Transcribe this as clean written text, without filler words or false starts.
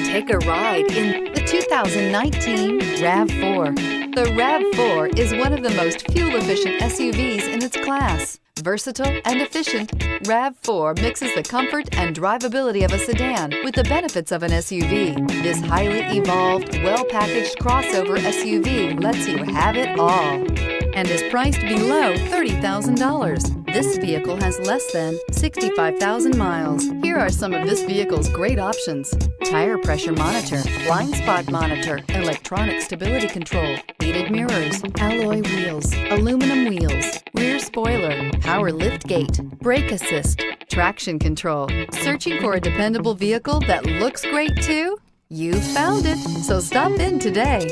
Take a ride in the 2019 RAV4. The RAV4 is one of the most fuel-efficient SUVs in its class. Versatile and efficient, RAV4 mixes the comfort and drivability of a sedan with the benefits of an SUV. This highly evolved, well-packaged crossover SUV lets you have it all and is priced below $30,000. This vehicle has less than 65,000 miles. Here are some of this vehicle's great options: tire pressure monitor, blind spot monitor, electronic stability control, heated mirrors, alloy wheels, aluminum wheels, rear spoiler, power lift gate, brake assist, traction control. Searching for a dependable vehicle that looks great too? You found it, so stop in today.